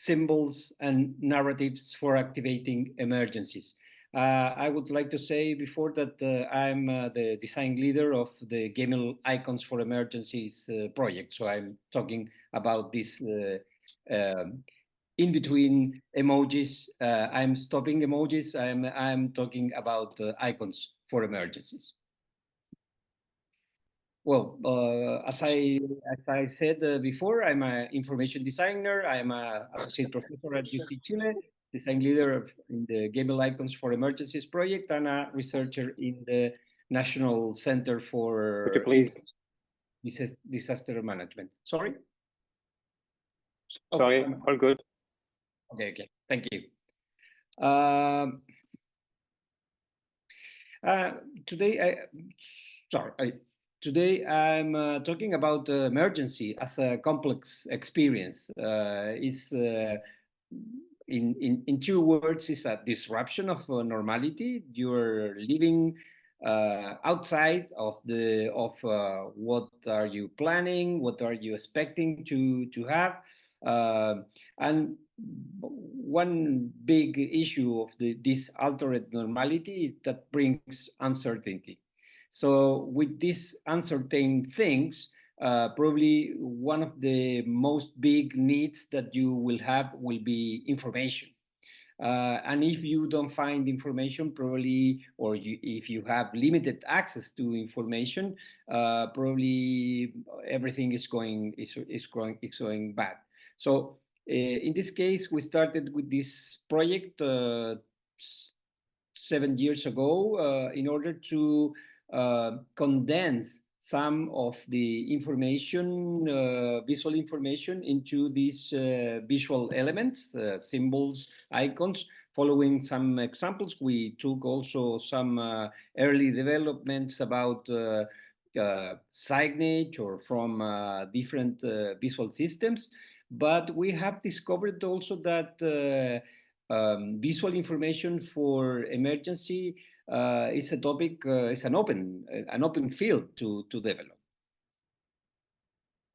symbols, and narratives for activating emergencies. I would like to say before that I'm the design leader of the guemil Icons for Emergencies project. So I'm talking about this in between emojis. I'm stopping emojis. I'm talking about icons for emergencies. Well, as I said before, I'm an information designer. I'm an associate professor at UC Chile, design leader in the guemil Icons for Emergencies project, and a researcher in the National Center for Could you please? Disaster Management. Sorry? Sorry, all good. Okay, thank you. Today I'm talking about emergency as a complex experience. In two words, is a disruption of normality. You're living outside of what are you planning, what are you expecting to have, and one big issue of this altered normality is that brings uncertainty. So with these uncertain things, probably one of the most big needs that you will have will be information. And if you don't find information, probably, or if you have limited access to information, probably everything is going bad. So in this case, we started with this project 7 years ago in order to condense some of the information, visual information, into these visual elements, symbols, icons. Following some examples, we took also some early developments about signage or from different visual systems. But we have discovered also that visual information for emergency is a topic, is an open field to develop.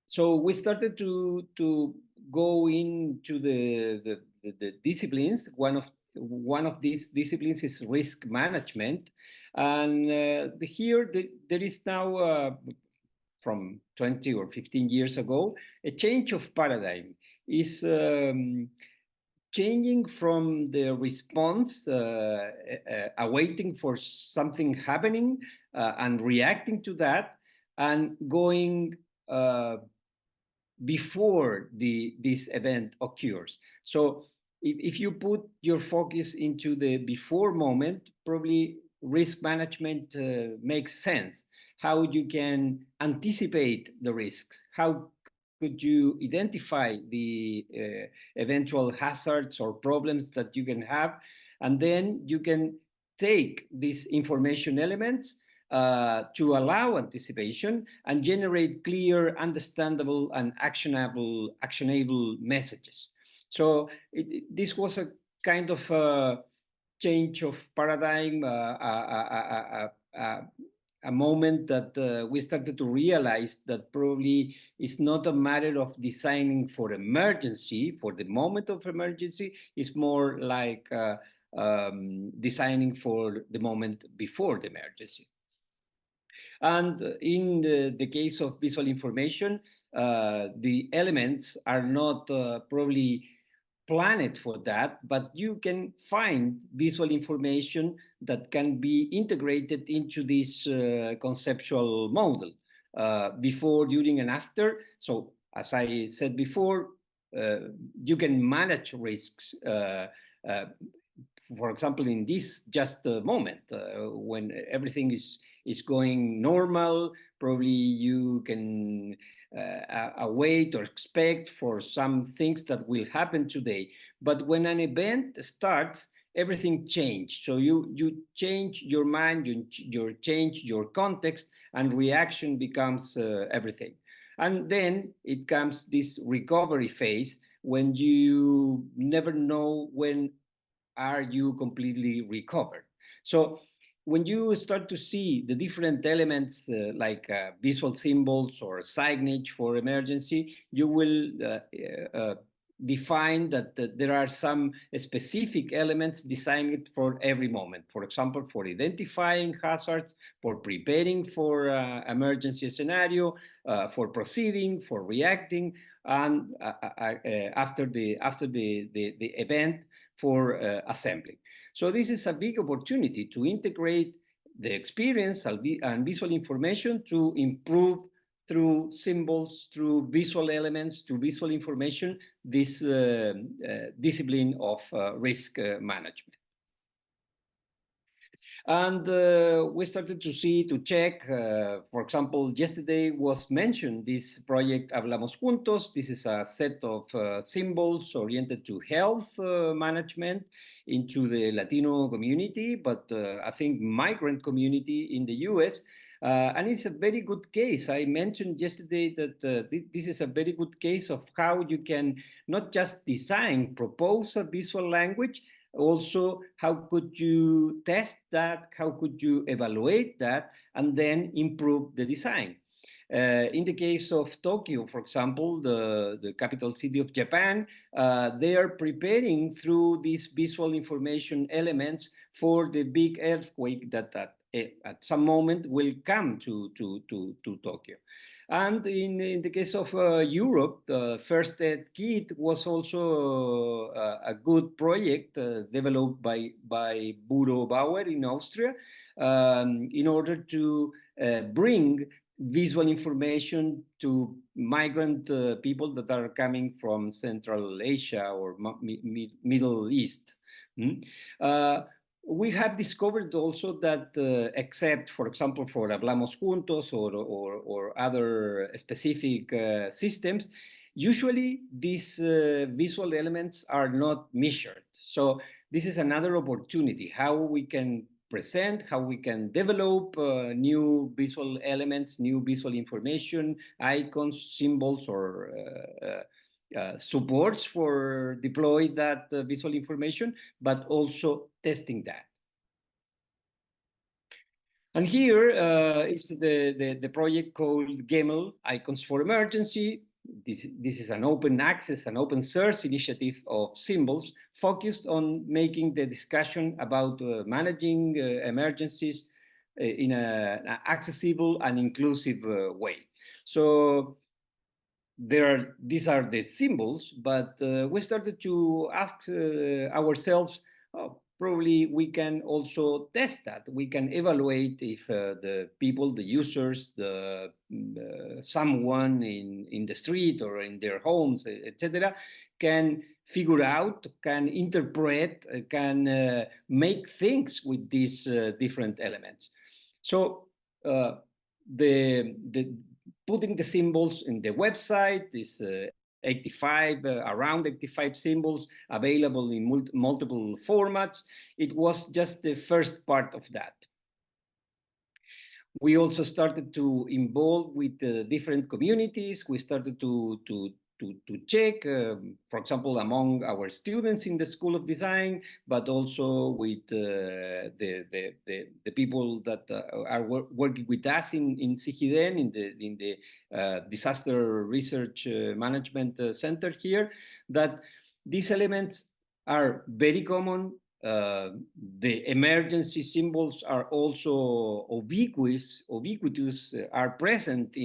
So we started to go into the disciplines. One of these disciplines is risk management, and here there is now from 20 or 15 years ago a change of paradigm. Is changing from the response, awaiting for something happening and reacting to that, and going before this event occurs. So if you put your focus into the before moment, probably risk management makes sense. How you can anticipate the risks, how could you identify the eventual hazards or problems that you can have, and then you can take these information elements to allow anticipation and generate clear, understandable, and actionable messages. So this was a kind of change of paradigm, a moment that we started to realize that probably it's not a matter of designing for emergency, for the moment of emergency. It's more like designing for the moment before the emergency. And in the case of visual information, the elements are not probably planned for that, but you can find visual information that can be integrated into this conceptual model before, during, and after. So as I said before, you can manage risks. For example, in this just moment, when everything is going normal, probably you can await or expect for some things that will happen today. But when an event starts, everything changes. So you change your mind, you change your context, and reaction becomes everything. And then it comes this recovery phase when you never know when are you completely recovered. So when you start to see the different elements like visual symbols or signage for emergency, you will define that there are some specific elements designed for every moment. For example, for identifying hazards, for preparing for emergency scenario, for proceeding, for reacting, and after the event for assembling. So this is a big opportunity to integrate the experience and visual information to improve through symbols, through visual elements, through visual information, this discipline of risk management. And we started to check, for example, yesterday was mentioned this project Hablamos Juntos. This is a set of symbols oriented to health management into the Latino community, but I think migrant community in the US. And it's a very good case. I mentioned yesterday that this is a very good case of how you can not just design, propose a visual language, also how could you test that, how could you evaluate that, and then improve the design. In the case of Tokyo, for example, the capital city of Japan, they are preparing through these visual information elements for the big earthquake that at some moment will come to Tokyo. And in the case of Europe, the first aid kit was also a good project developed by Buro Bauer in Austria in order to bring visual information to migrant people that are coming from Central Asia or Middle East. We have discovered also that except, for example, for Hablamos Juntos or other specific systems, usually these visual elements are not measured. So this is another opportunity, how we can present, how we can develop new visual elements, new visual information, icons, symbols, or supports for deploy that visual information, but also testing that. And here is the project called GEMIL, Icons for Emergency. This is an open access, an open source initiative of symbols focused on making the discussion about managing emergencies in an accessible and inclusive way. So these are the symbols, but we started to ask ourselves, oh, probably we can also test that. We can evaluate if the people, the users, someone in the street or in their homes, etc., can figure out, can interpret, can make things with these different elements. So putting the symbols in the website is around 85 symbols available in multiple formats. It was just the first part of that. We also started to involve with different communities. We started to check, for example, among our students in the School of Design, but also with the people that are working with us in CIGIDEN, in the Disaster Research Management Center here, that these elements are very common. The emergency symbols are also ubiquitous, are present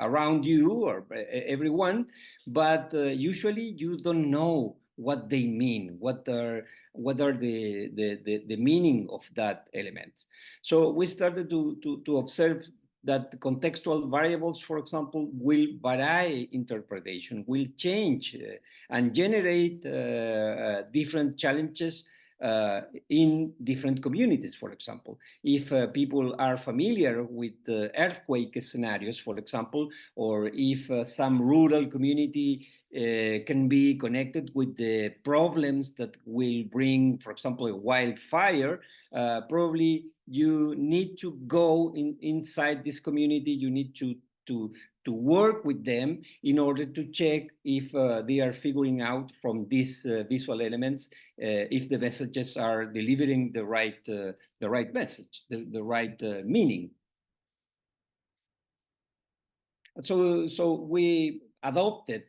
around you or everyone, but usually you don't know what they mean, what are the meaning of that element. So we started to observe that contextual variables, for example, will vary interpretation, will change and generate different challenges in different communities, for example. If people are familiar with earthquake scenarios, for example, or if some rural community can be connected with the problems that will bring, for example, a wildfire, probably you need to go inside this community. You need to work with them in order to check if they are figuring out from these visual elements if the messages are delivering the right message, the right meaning. So we adopted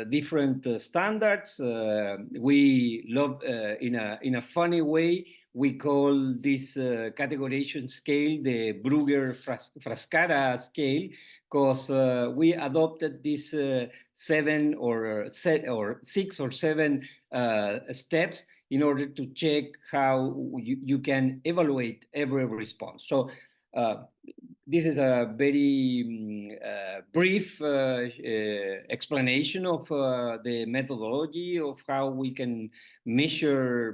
different standards. We love, in a funny way, we call this categorization scale the Brugger-Frascara scale, because we adopted this 7 or 6 or 7 steps in order to check how you can evaluate every response. So this is a very brief explanation of the methodology of how we can measure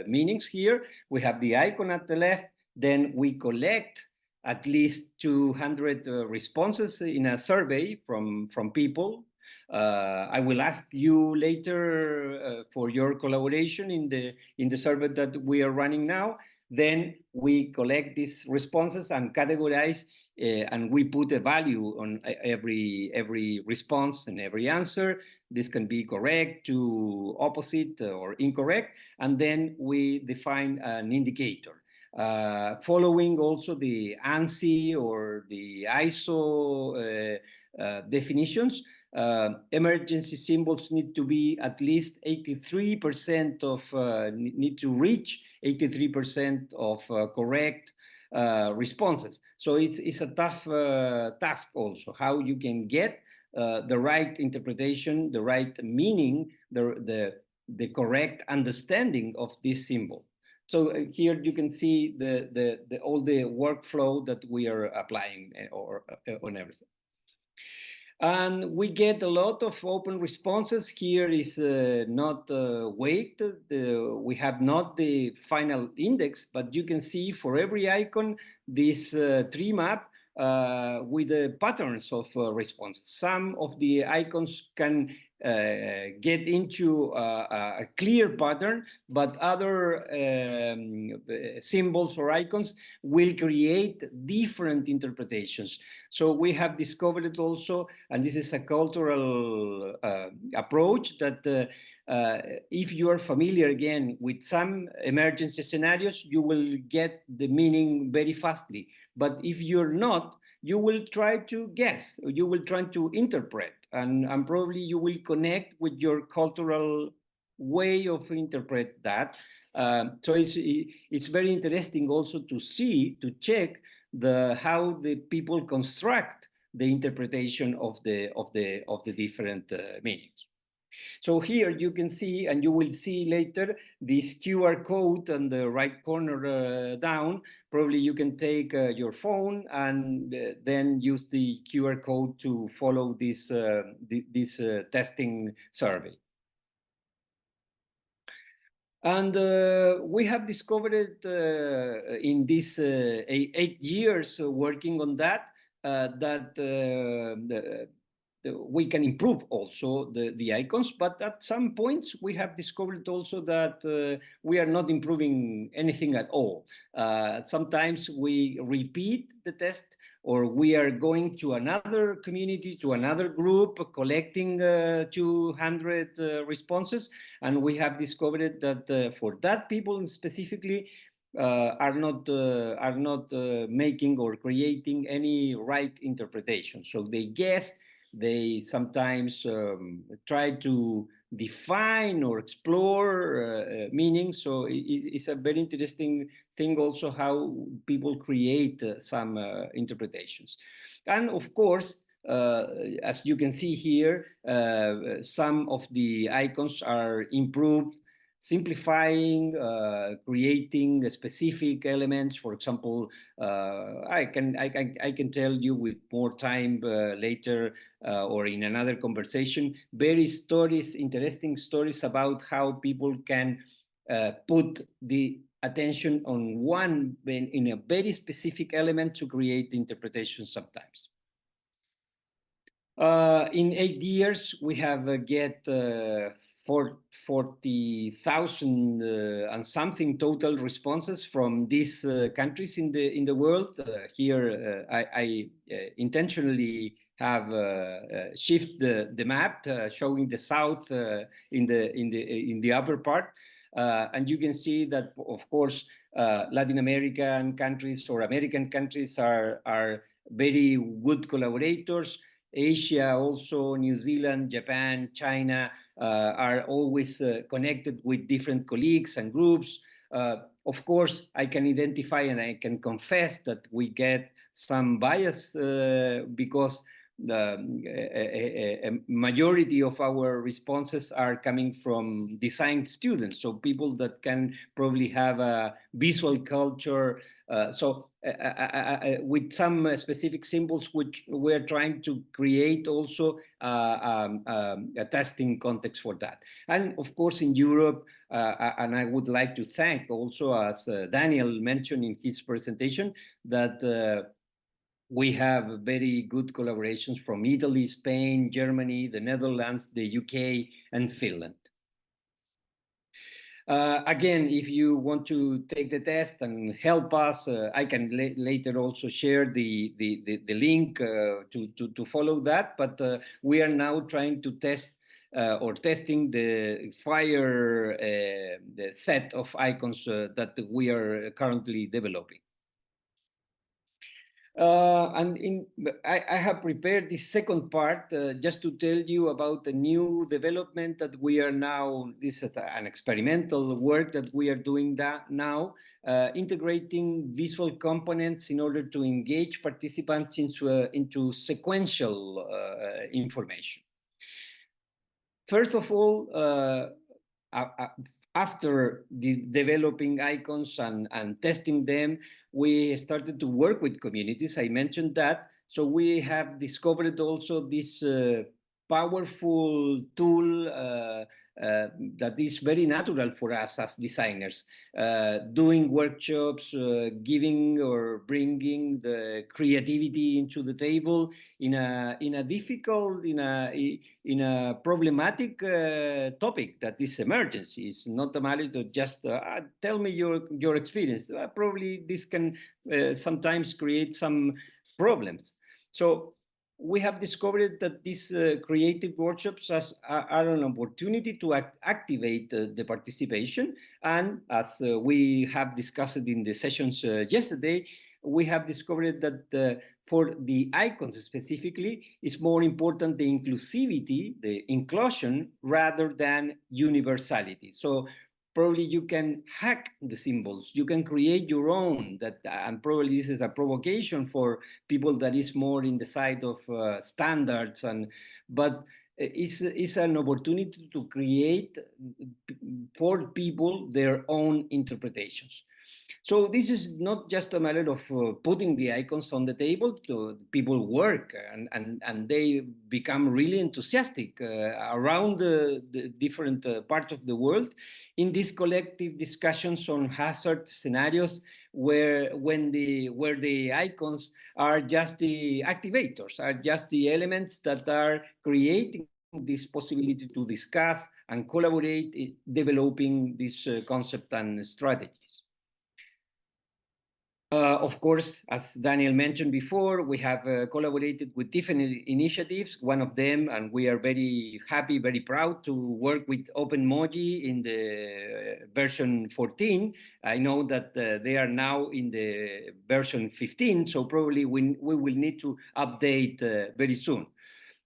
meanings here. We have the icon at the left, then we collect at least 200 responses in a survey from people. I will ask you later for your collaboration in the survey that we are running now. Then we collect these responses and categorize, and we put a value on every response and every answer. This can be correct, to opposite, or incorrect, and then we define an indicator. Following also the ANSI or the ISO definitions, emergency symbols need to be at least 83% of, need to reach 83% of correct responses. So it's a tough task also, how you can get the right interpretation, the right meaning, the correct understanding of this symbol. So here you can see all the workflow that we are applying on everything. And we get a lot of open responses. Here is not weight. We have not the final index, but you can see for every icon, this tree map with the patterns of responses. Some of the icons can get into a clear pattern, but other symbols or icons will create different interpretations. So we have discovered also, and this is a cultural approach, that if you are familiar again with some emergency scenarios, you will get the meaning very fastly. But if you're not, you will try to guess, or you will try to interpret, and probably you will connect with your cultural way of interpret that. So it's very interesting also to see, to check how the people construct the interpretation of the different meanings. So here you can see, and you will see later, this QR code on the right corner down. Probably you can take your phone and then use the QR code to follow this testing survey. And we have discovered in these 8 years working on that, we can improve also the icons, but at some points we have discovered also that we are not improving anything at all. Sometimes we repeat the test, or we are going to another community, to another group, collecting 200 responses, and we have discovered that for that people specifically are not making or creating any right interpretation. So they guess. They sometimes try to define or explore meanings. So it's a very interesting thing also how people create some interpretations. And of course, as you can see here, some of the icons are improved, simplifying, creating specific elements. For example, I can tell you with more time later or in another conversation, very interesting stories about how people can put the attention on one in a very specific element to create interpretation sometimes. In 8 years, we have get 40,000 and something total responses from these countries in the world. Here, I intentionally have shift the map, showing the south in the upper part, and you can see that, of course, Latin American countries or American countries are very good collaborators. Asia, also New Zealand, Japan, China are always connected with different colleagues and groups. Of course, I can identify and I can confess that we get some bias because a majority of our responses are coming from design students, so people that can probably have a visual culture. With some specific symbols, which we're trying to create also a testing context for that. And of course, in Europe, and I would like to thank also, as Daniel mentioned in his presentation, that we have very good collaborations from Italy, Spain, Germany, the Netherlands, the UK, and Finland. Again, if you want to take the test and help us, I can later also share the link to follow that. But we are now trying to test or testing the FIRE the set of icons that we are currently developing. I have prepared the second part just to tell you about the new development that we are now, this is an experimental work that we are doing now, integrating visual components in order to engage participants into sequential information. First of all, after developing icons and testing them, we started to work with communities. I mentioned that. So we have discovered also this powerful tool that is very natural for us as designers, doing workshops, giving or bringing the creativity into the table in a difficult, in a problematic topic that is emergency. It's not a matter of just tell me your experience. Probably this can sometimes create some problems. So we have discovered that these creative workshops are an opportunity to activate the participation. And as we have discussed in the sessions yesterday, we have discovered that for the icons specifically, it's more important the inclusivity, the inclusion, rather than universality. So probably you can hack the symbols, you can create your own, and probably this is a provocation for people that is more in the side of standards, but it's an opportunity to create for people their own interpretations. So this is not just a matter of putting the icons on the table. People work and they become really enthusiastic around the different parts of the world in these collective discussions on hazard scenarios where the icons are just the activators, are just the elements that are creating this possibility to discuss and collaborate in developing this concept and strategies. Of course, as Daniel mentioned before, we have collaborated with different initiatives. One of them, and we are very happy, very proud to work with OpenMoji in the version 14. I know that they are now in the version 15, so probably we will need to update very soon.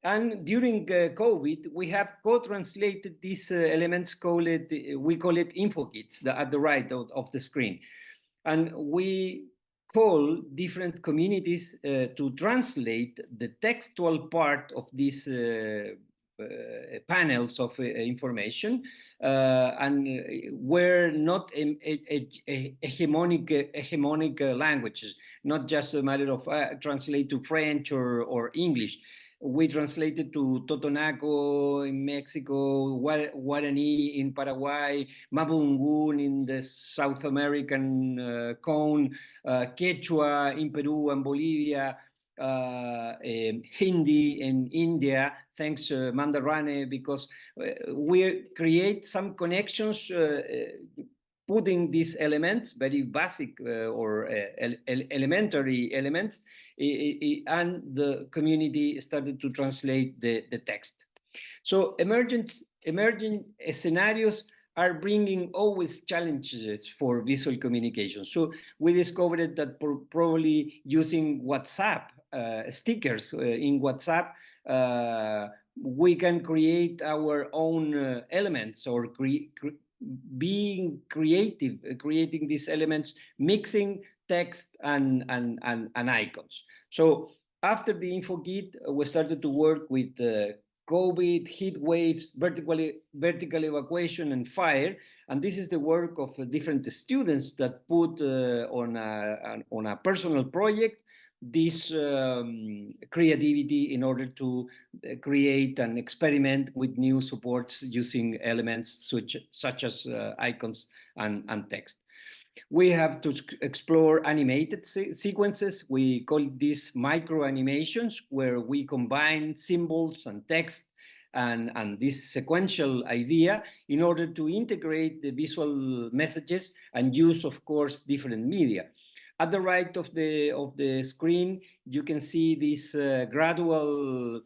And during COVID, we have co-translated these elements, we call it info kits at the right of the screen. And we call different communities to translate the textual part of these panels of information, and we're not hegemonic languages, not just a matter of translate to French or English. We translated to Totonaco in Mexico, Guarani in Paraguay, Mapudungun in the South American cone, Quechua in Peru and Bolivia, Hindi in India, thanks Mandarane, because we create some connections putting these elements, very basic or elementary elements, and the community started to translate the text. So emergent scenarios are bringing always challenges for visual communication. So we discovered that probably using WhatsApp, stickers in WhatsApp we can create our own elements, or being creative, creating these elements, mixing text and icons. So after the InfoGit, we started to work with COVID, heat waves, vertical evacuation, and fire. And this is the work of different students that put on a personal project this creativity in order to create and experiment with new supports using elements such as icons and text. We have to explore animated sequences. We call these micro animations, where we combine symbols and text and this sequential idea in order to integrate the visual messages and use, of course, different media. At the right of the screen, you can see this gradual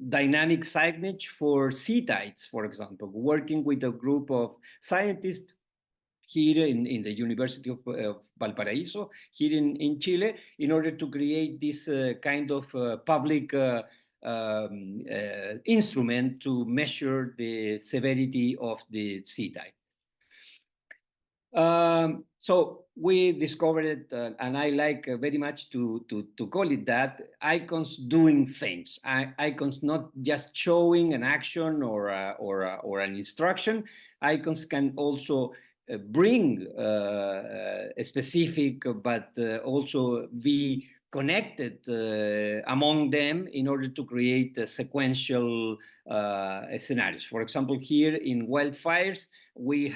dynamic signage for sea tides, for example, working with a group of scientists here in the University of Valparaíso, here in Chile, in order to create this kind of public instrument to measure the severity of the sea tide. So we discovered it, and I like very much to call it that, icons doing things. Icons not just showing an action or an instruction. Icons can also bring a specific, but also be connected among them in order to create sequential scenarios. For example, here in wildfires, we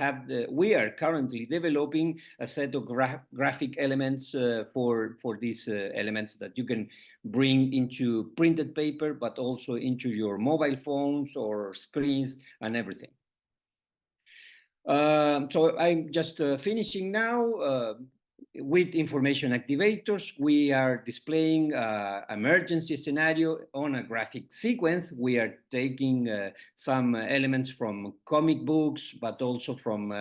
are currently developing a set of graphic elements for these elements that you can bring into printed paper, but also into your mobile phones or screens and everything. So I'm just finishing now. With information activators, we are displaying emergency scenario on a graphic sequence. We are taking some elements from comic books, but also from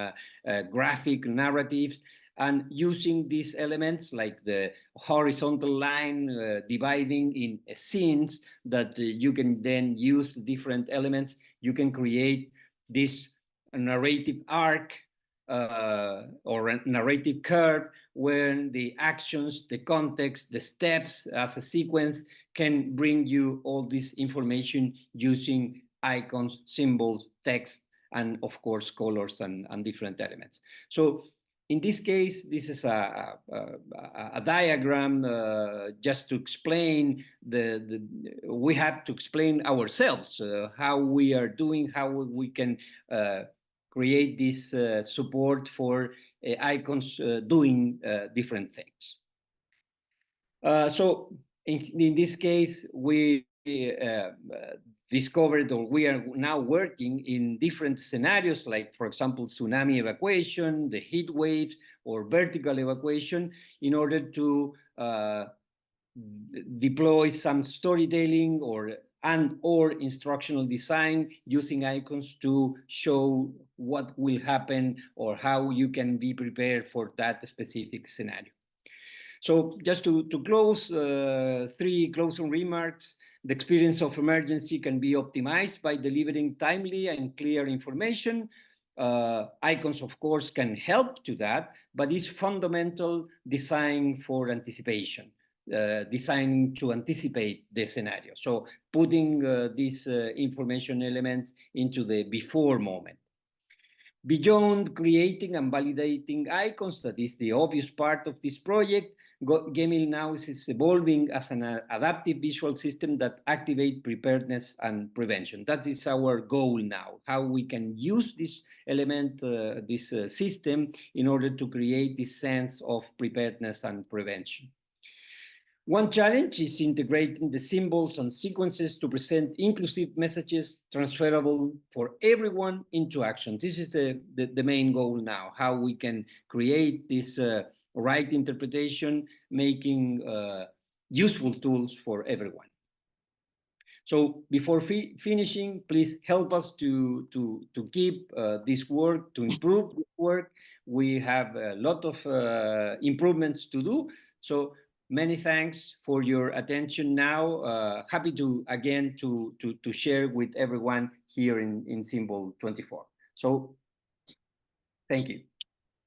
graphic narratives, and using these elements like the horizontal line dividing in scenes that you can then use different elements. You can create this narrative arc or a narrative curve where the actions, the context, the steps as a sequence can bring you all this information using icons, symbols, text, and of course colors and different elements. So in this case, this is a diagram just to explain we have to explain ourselves how we are doing, how we can create this support for icons doing different things. So in this case, we discovered, or we are now working in different scenarios, like, for example, tsunami evacuation, the heat waves, or vertical evacuation, in order to deploy some storytelling or instructional design using icons to show what will happen or how you can be prepared for that specific scenario. So just to close, 3 closing remarks. The experience of emergency can be optimized by delivering timely and clear information. Icons, of course, can help to that, but it's fundamental design for anticipation. Designing to anticipate the scenario. So putting these information elements into the before moment. Beyond creating and validating icons, that is the obvious part of this project, guemil now is evolving as an adaptive visual system that activates preparedness and prevention. That is our goal now, how we can use this element, this system, in order to create this sense of preparedness and prevention. One challenge is integrating the symbols and sequences to present inclusive messages transferable for everyone into action. This is the main goal now, how we can create this right interpretation, making useful tools for everyone. So before finishing, please help us to keep this work, to improve this work. We have a lot of improvements to do. So Many thanks for your attention now. Happy to again to share with everyone here in Symbol 24. So thank you.